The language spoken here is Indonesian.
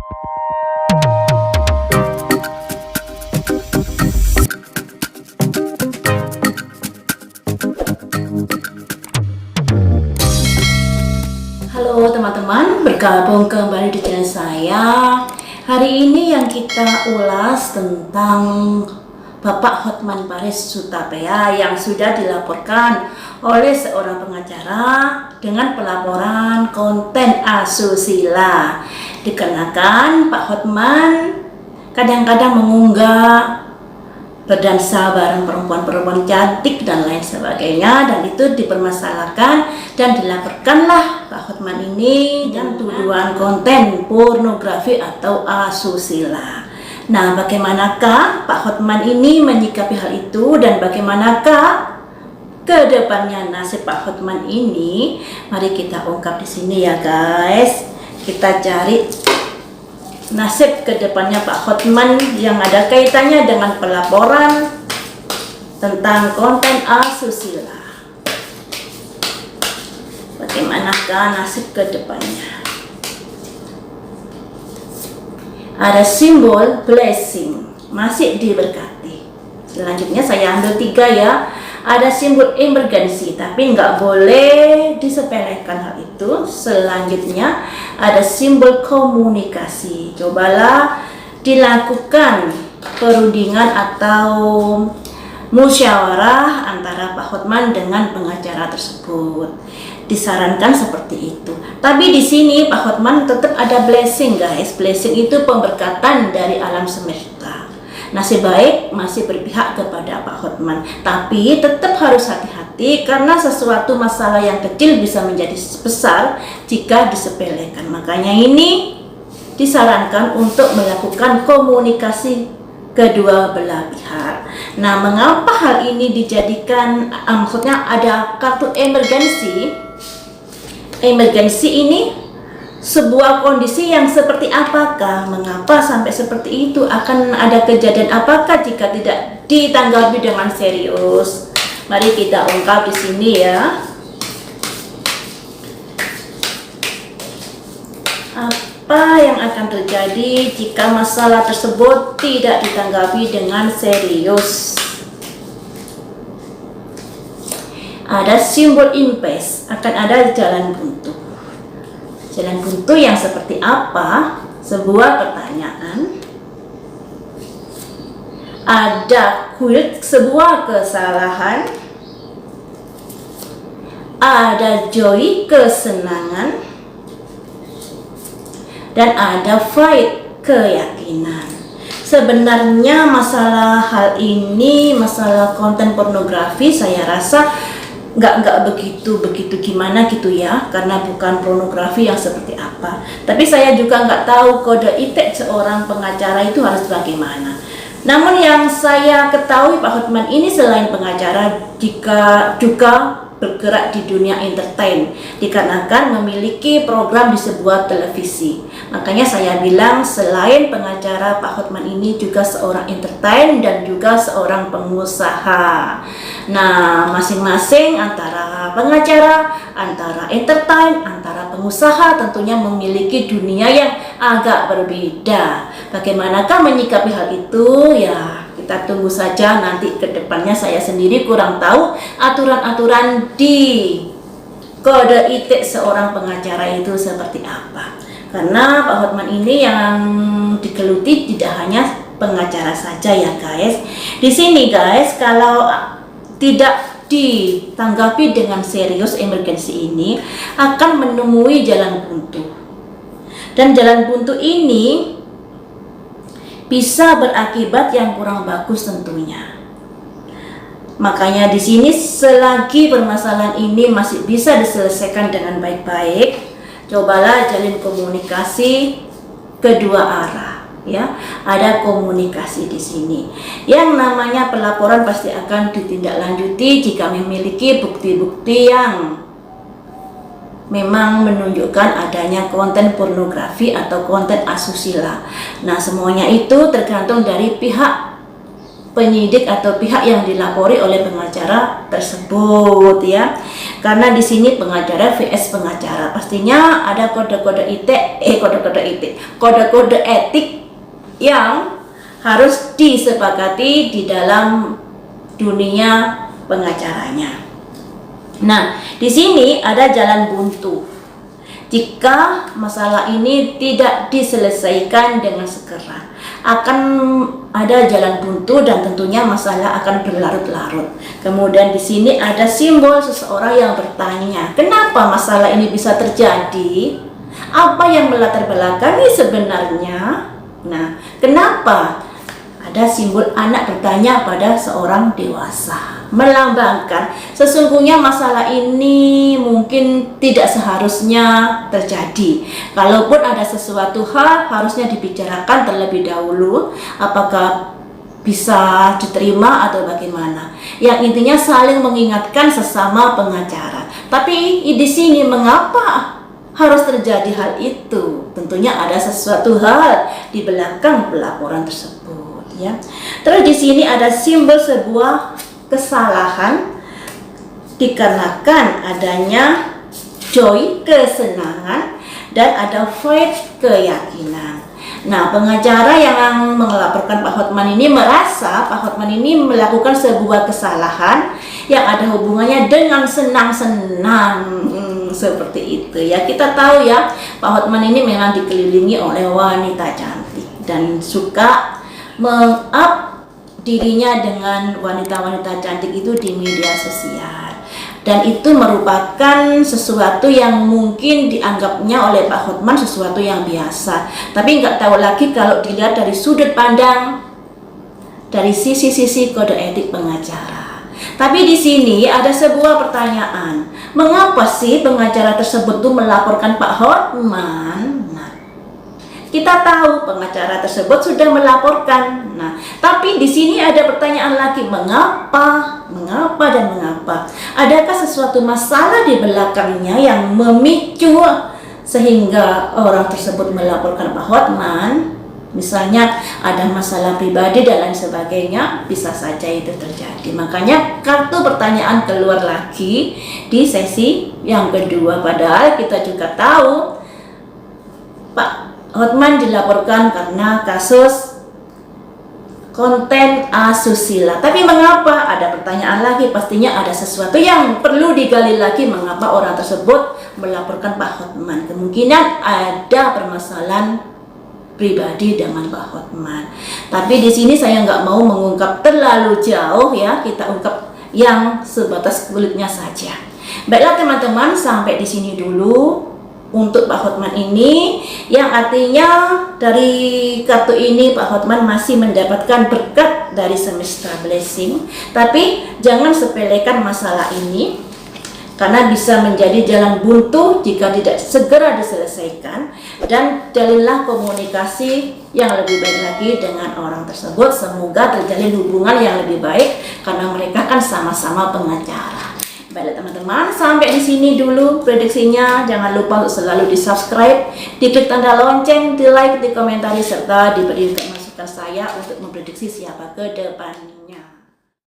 Halo teman-teman, bergabung kembali di channel saya. Hari ini yang kita ulas tentang Bapak Hotman Paris Hutapea yang sudah dilaporkan oleh seorang pengacara dengan pelaporan konten asusila. Dikarenakan Pak Hotman kadang-kadang mengunggah berdansa bareng perempuan-perempuan cantik dan lain sebagainya, dan itu dipermasalahkan dan dilaporkanlah Pak Hotman ini dan tuduhan konten pornografi atau asusila. Nah, bagaimanakah Pak Hotman ini menyikapi hal itu dan bagaimanakah ke depannya nasib Pak Hotman ini? Mari kita ungkap di sini ya guys. Kita cari nasib kedepannya Pak Hotman yang ada kaitannya dengan pelaporan tentang konten asusila. Bagaimanakah nasib kedepannya? Ada simbol blessing, masih diberkati. Selanjutnya saya ambil 3 ya. Ada simbol emergency, tapi nggak boleh disepelekan hal itu. Selanjutnya ada simbol komunikasi. Cobalah dilakukan perundingan atau musyawarah antara Pak Hotman dengan pengacara tersebut. Disarankan seperti itu. Tapi di sini Pak Hotman tetap ada blessing guys. Blessing itu pemberkatan dari alam semesta. Nasib baik masih berpihak kepada Pak Hotman, tapi tetap harus hati-hati karena sesuatu masalah yang kecil bisa menjadi besar jika disepelekan. Makanya ini disarankan untuk melakukan komunikasi kedua belah pihak. Nah, mengapa hal ini dijadikan maksudnya ada kartu emergensi? Emergensi ini sebuah kondisi yang seperti apakah? Mengapa sampai seperti itu? Akan ada kejadian apakah jika tidak ditanggapi dengan serius? Mari kita ungkap di sini ya. Apa yang akan terjadi jika masalah tersebut tidak ditanggapi dengan serius? Ada simbol impasse, akan ada jalan buntu. Jalan buntu yang seperti apa? Sebuah pertanyaan. Ada quit, sebuah kesalahan. Ada joy, kesenangan. Dan ada fight, keyakinan. Sebenarnya masalah hal ini, masalah konten pornografi, saya rasa nggak begitu gimana gitu ya, karena bukan pornografi yang seperti apa. Tapi saya juga nggak tahu kode etik seorang pengacara itu harus bagaimana. Namun yang saya ketahui Pak Hotman ini selain pengacara juga bergerak di dunia entertain, dikarenakan memiliki program di sebuah televisi. Makanya saya bilang selain pengacara, Pak Hotman ini juga seorang entertain dan juga seorang pengusaha. Nah, masing-masing antara pengacara, antara entertain, antara pengusaha tentunya memiliki dunia yang agak berbeda. Bagaimanakah menyikapi hal itu? Ya, kita tunggu saja nanti ke depannya. Saya sendiri kurang tahu aturan-aturan di kode etik seorang pengacara itu seperti apa. Karena Pak Hotman ini yang digeluti tidak hanya pengacara saja ya guys. Di sini guys, kalau tidak ditanggapi dengan serius emergensi ini akan menemui jalan buntu. Dan jalan buntu ini bisa berakibat yang kurang bagus tentunya. Makanya di sini selagi permasalahan ini masih bisa diselesaikan dengan baik-baik, cobalah jalin komunikasi kedua arah ya. Ada komunikasi di sini. Yang namanya pelaporan pasti akan ditindaklanjuti jika memiliki bukti-bukti yang memang menunjukkan adanya konten pornografi atau konten asusila. Nah, semuanya itu tergantung dari pihak penyidik atau pihak yang dilapori oleh pengacara tersebut ya. Karena di sini pengacara vs pengacara, pastinya ada kode-kode etik yang harus disepakati di dalam dunia pengacaranya. Nah, di sini ada jalan buntu. Jika masalah ini tidak diselesaikan dengan segera, akan ada jalan buntu dan tentunya masalah akan berlarut-larut. Kemudian di sini ada simbol seseorang yang bertanya, kenapa masalah ini bisa terjadi? Apa yang melatar belakangi sebenarnya? Nah, kenapa? Ada simbol anak bertanya pada seorang dewasa, melambangkan sesungguhnya masalah ini mungkin tidak seharusnya terjadi. Kalaupun ada sesuatu hal harusnya dibicarakan terlebih dahulu, apakah bisa diterima atau bagaimana. Yang intinya saling mengingatkan sesama pengacara. Tapi di sini mengapa harus terjadi hal itu? Tentunya ada sesuatu hal di belakang pelaporan tersebut. Ya. Terus di sini ada simbol sebuah kesalahan dikarenakan adanya joy, kesenangan, dan ada faith, keyakinan. Nah, pengacara yang melaporkan Pak Hotman ini merasa Pak Hotman ini melakukan sebuah kesalahan yang ada hubungannya dengan senang-senang. Seperti itu ya. Kita tahu ya, Pak Hotman ini memang dikelilingi oleh wanita cantik dan suka meng-up dirinya dengan wanita-wanita cantik itu di media sosial, dan itu merupakan sesuatu yang mungkin dianggapnya oleh Pak Hotman sesuatu yang biasa, tapi nggak tahu lagi kalau dilihat dari sudut pandang dari sisi-sisi kode etik pengacara. Tapi di sini ada sebuah pertanyaan, mengapa sih pengacara tersebut tuh melaporkan Pak Hotman? Kita tahu pengacara tersebut sudah melaporkan. Nah, tapi di sini ada pertanyaan lagi, mengapa dan mengapa? Adakah sesuatu masalah di belakangnya yang memicu sehingga orang tersebut melaporkan Pak Hotman? Misalnya ada masalah pribadi dan lain sebagainya, bisa saja itu terjadi. Makanya kartu pertanyaan keluar lagi di sesi yang kedua. Padahal kita juga tahu Pak Hotman dilaporkan karena kasus konten asusila. Tapi mengapa? Ada pertanyaan lagi, pastinya ada sesuatu yang perlu digali lagi mengapa orang tersebut melaporkan Pak Hotman. Kemungkinan ada permasalahan pribadi dengan Pak Hotman. Tapi di sini saya nggak mau mengungkap terlalu jauh ya, kita ungkap yang sebatas kulitnya saja. Baiklah teman-teman, sampai di sini dulu untuk Pak Hotman ini, yang artinya dari kartu ini Pak Hotman masih mendapatkan berkat dari semesta blessing. Tapi jangan sepelekan masalah ini, karena bisa menjadi jalan buntu jika tidak segera diselesaikan, dan jalilah komunikasi yang lebih baik lagi dengan orang tersebut. Semoga terjalin hubungan yang lebih baik karena mereka kan sama-sama pengacara. Baiklah teman-teman, sampai di sini dulu prediksinya. Jangan lupa untuk selalu di-subscribe, diklik tanda lonceng, di-like, dikomentari, serta diberi masukan saya untuk memprediksi siapa ke depannya.